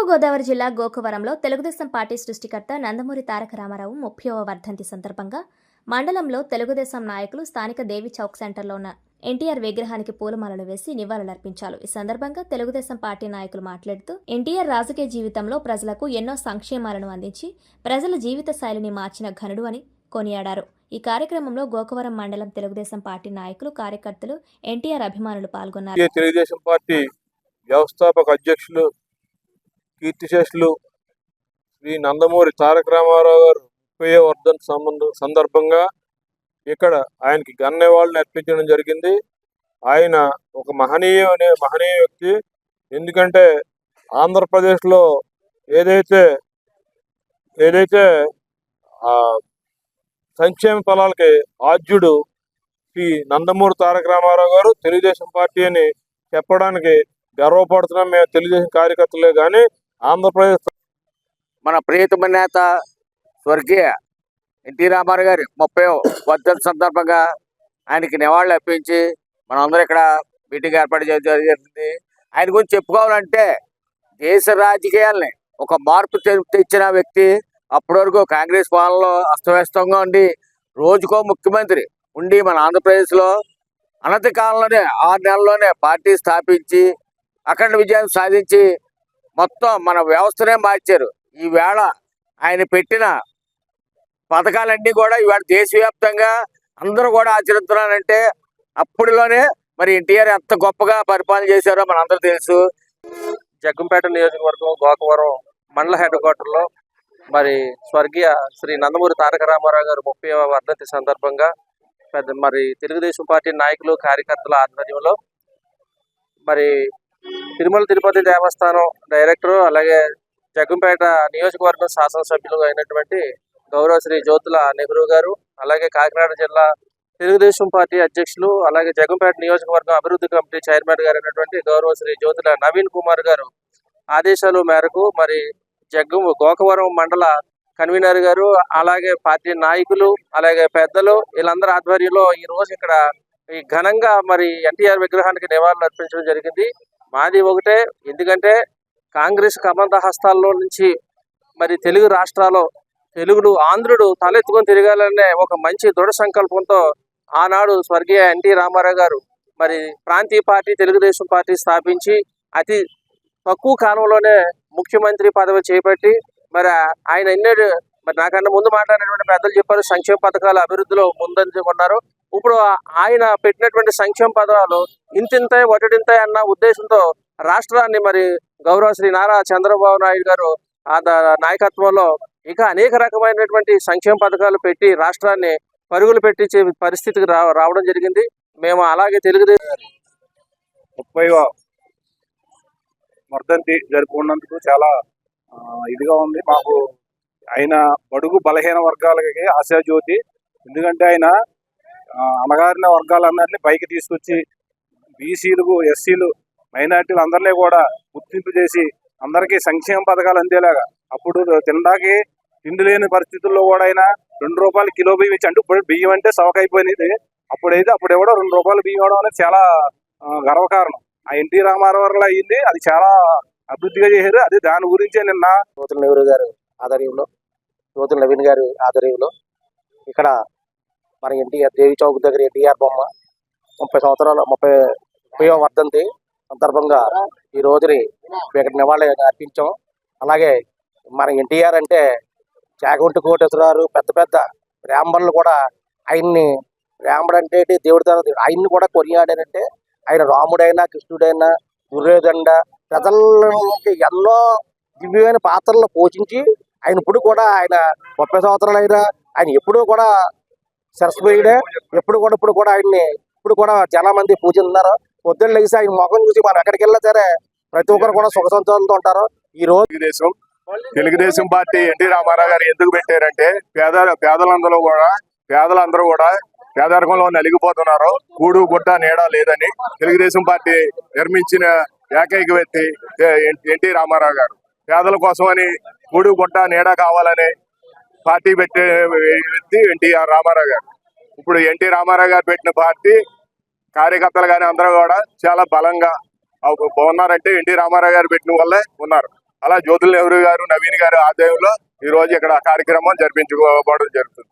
తూర్పుగోదావరి జిల్లా గోకవరంలో తెలుగుదేశం పార్టీ సృష్టికర్త నందమూరి తారక రామారావు 30వ వర్ధంతి సందర్భంగా మండలంలో తెలుగుదేశం నాయకులు స్థానిక దేవి చౌక్ సెంటర్లో ఉన్న ఎన్టీఆర్ విగ్రహానికి పూలమాలలు వేసి నివాళులర్పించారు. ఈ సందర్భంగా తెలుగుదేశం పార్టీ నాయకులు మాట్లాడుతూ ఎన్టీఆర్ రాజకీయ జీవితంలో ప్రజలకు ఎన్నో సంక్షేమాలను అందించి ప్రజల జీవిత శైలిని మార్చిన ఘనుడు అని కొనియాడారు. ఈ కార్యక్రమంలో గోకవరం మండలం తెలుగుదేశం పార్టీ నాయకులు, కార్యకర్తలు, ఎన్టీఆర్ అభిమానులు పాల్గొన్నారు. తెలుగుదేశం పార్టీ వ్యవస్థాపక అధ్యక్షులు కీర్తిశేషులు శ్రీ నందమూరి తారక రామారావు గారు 30వ వర్ధంతి సందర్భంగా ఇక్కడ ఆయనకి ఘన నివాళులు అర్పించడం జరిగింది. ఆయన ఒక మహనీయ వ్యక్తి. ఎందుకంటే ఆంధ్రప్రదేశ్లో ఏదైతే సంక్షేమ ఫలాలకి ఆద్యుడు శ్రీ నందమూరి తారక రామారావు గారు. తెలుగుదేశం పార్టీ అని చెప్పడానికి గర్వపడుతున్నాం మేము తెలుగుదేశం కార్యకర్తలే. కానీ ఆంధ్రప్రదేశ్ మన ప్రియతమ నేత స్వర్గీయ ఎన్టీ రామారావు గారి 30వ వర్ధంతి సందర్భంగా ఆయనకి నివాళులు అర్పించి మనందరూ ఇక్కడ మీటింగ్ ఏర్పాటు చేయడం జరిగింది. ఆయన గురించి చెప్పుకోవాలంటే దేశ రాజకీయాల్ని ఒక మార్పు తెచ్చిన వ్యక్తి. అప్పటి వరకు కాంగ్రెస్ పాలనలో అస్తవ్యస్తంగా ఉండి రోజుకో ముఖ్యమంత్రి ఉండి మన ఆంధ్రప్రదేశ్లో అనతి కాలంలోనే 6 నెలల్లోనే పార్టీ స్థాపించి అఖండ విజయాన్ని సాధించి మొత్తం మన వ్యవస్థనే మార్చారు. ఈవేళ ఆయన పెట్టిన పథకాలన్నీ కూడా ఇవాళ దేశవ్యాప్తంగా అందరూ కూడా ఆచరిస్తున్నారంటే అప్పటిలోనే మరి ఎన్టీఆర్ ఎంత గొప్పగా పరిపాలన చేశారో మనందరూ తెలుసు. జగ్గంపేట నియోజకవర్గం గోకవరం మండల హెడ్ క్వార్టర్లో మరి స్వర్గీయ శ్రీ నందమూరి తారక రామారావు గారు 30వ వర్ధంతి సందర్భంగా మరి తెలుగుదేశం పార్టీ నాయకులు, కార్యకర్తల ఆధ్వర్యంలో మరి తిరుమల తిరుపతి దేవస్థానం డైరెక్టరు, అలాగే జగ్గంపేట నియోజకవర్గం శాసనసభ్యులు అయినటువంటి గౌరవ శ్రీ జ్యోతుల నెహ్రూ గారు, అలాగే కాకినాడ జిల్లా తెలుగుదేశం పార్టీ అధ్యక్షులు, అలాగే జగ్గంపేట నియోజకవర్గం అభివృద్ధి కమిటీ చైర్మన్ గారు అయినటువంటి గౌరవ శ్రీ జ్యోతుల నవీన్ కుమార్ గారు ఆదేశాల మేరకు మరి గోకవరం మండల కన్వీనర్ గారు, అలాగే పార్టీ నాయకులు, అలాగే పెద్దలు వీళ్ళందరూ ఆధ్వర్యంలో ఈ రోజు ఇక్కడ ఈ ఘనంగా మరి ఎన్టీఆర్ విగ్రహానికి నివాళులు అర్పించడం జరిగింది. మాది ఒకటే, ఎందుకంటే కాంగ్రెస్ కబంధ హస్తాల్లో నుంచి మరి తెలుగు రాష్ట్రాల్లో ఆంధ్రుడు తలెత్తుకొని తిరగాలనే ఒక మంచి దృఢ సంకల్పంతో ఆనాడు స్వర్గీయ ఎన్టీ రామారావు గారు మరి ప్రాంతీయ పార్టీ తెలుగుదేశం పార్టీ స్థాపించి అతి తక్కువ కాలంలోనే ముఖ్యమంత్రి పదవి చేపట్టి మరి ఆయన మరి నాకన్నా ముందు మాట్లాడినటువంటి పెద్దలు చెప్పారు, సంక్షేమ పథకాల అభివృద్ధిలో ముందంజుకున్నారు. ఇప్పుడు ఆయన పెట్టినటువంటి సంక్షేమ పథకాలు ఇంతింతాయి వటడింతాయి అన్న ఉద్దేశంతో రాష్ట్రాన్ని మరి గౌరవ శ్రీ నారా చంద్రబాబు నాయుడు గారు నాయకత్వంలో ఇక అనేక రకమైనటువంటి సంక్షేమ పథకాలు పెట్టి రాష్ట్రాన్ని పరుగులు పెట్టించే పరిస్థితికి రావడం జరిగింది. మేము అలాగే తెలుగుదేశం 30వ వర్ధంతి జరుపుకున్నందుకు చాలా ఇదిగా ఉంది మాకు. ఆయన బడుగు బలహీన వర్గాలకి ఆశాజ్యోతి. ఎందుకంటే ఆయన అణగారిన వర్గాలన్నింటినీ పైకి తీసుకొచ్చి బీసీలు, ఎస్సీలు, మైనార్టీలు అందరినీ కూడా గుర్తింపు చేసి అందరికీ సంక్షేమ పథకాలు అందేలాగా. అప్పుడు తినడానికి తిండి లేని పరిస్థితుల్లో కూడా ఆయన ₹2 కిలో బియ్యం ఇచ్చి, అంటే ఇప్పుడు బియ్యం అంటే సవకైపోయినది. అప్పుడు ఎవడో ₹2 బియ్యం ఇవ్వడం అనేది చాలా గర్వకారణం. ఆ ఎన్టీ రామారావు వల్ల అయింది. అది చాలా అభివృద్ధిగా చేశారు. అది దాని గురించే నిన్న జ్యోతుల నెహ్రూ గారు ఆధ్వర్యంలో, జ్యోతుల నవీన్ గారి ఆధ్వర్యంలో ఇక్కడ మన ఎన్టీఆర్ దేవి చౌక్ దగ్గర ఎన్టీఆర్ బొమ్మ 30వ వర్ధంతి సందర్భంగా ఈ రోజుని ఇక్కడ నివాళి అర్పించాం. అలాగే మన ఎన్టీఆర్ అంటే చాగంటి కోటేశ్వరరావు, పెద్ద పెద్ద బ్రాహ్మణులు కూడా ఆయన్ని, బ్రాహ్మడు అంటే దేవుడి తర్వాత ఆయన్ని కూడా కొనియాడారంటే ఆయన రాముడైనా, కృష్ణుడైనా, దుర్యోధన ప్రజలకి ఎన్నో దివ్యమైన పాత్రలను పోషించి ఆయన ఇప్పుడు కూడా ఆయన 30 సంవత్సరాలు అయినా ఆయన ఎప్పుడూ కూడా సరస్వతుడే. ఇప్పుడు కూడా ఆయన్ని ఇప్పుడు కూడా చాలా మంది పూజిస్తున్నారు. పొద్దున్న లేచి ఆయన ముఖం చూసి మనం ఎక్కడికి వెళ్ళినా సరే ప్రతి ఒక్కరు కూడా సుఖ సంతోషంతో ఉంటారు. ఈ రోజు తెలుగుదేశం పార్టీ ఎన్టీ రామారావు గారు ఎందుకు పెట్టారంటే పేదలందరూ కూడా పేదరికంలో నలిగిపోతున్నారు. కూడు గుడ్డ నీడ లేదని తెలుగుదేశం పార్టీ నిర్మించిన ఏకైక వ్యక్తి ఎన్టీ రామారావు గారు. పేదల కోసమని కూడు గుడ్డ నీడ కావాలని పార్టీ పెట్టే వ్యక్తి ఎన్టీఆర్ రామారావు గారు. ఇప్పుడు ఎన్టీ రామారావు గారు పెట్టిన పార్టీ కార్యకర్తలు కానీ అందరూ కూడా చాలా బలంగా ఉన్నారంటే ఎన్టీ రామారావు గారు పెట్టిన వల్లే ఉన్నారు. అలా జ్యోతుల నెహ్రూ గారు, నవీన్ గారు ఆధ్వర్యంలో ఈ రోజు ఇక్కడ కార్యక్రమం జరిపించుకోవడం జరుగుతుంది.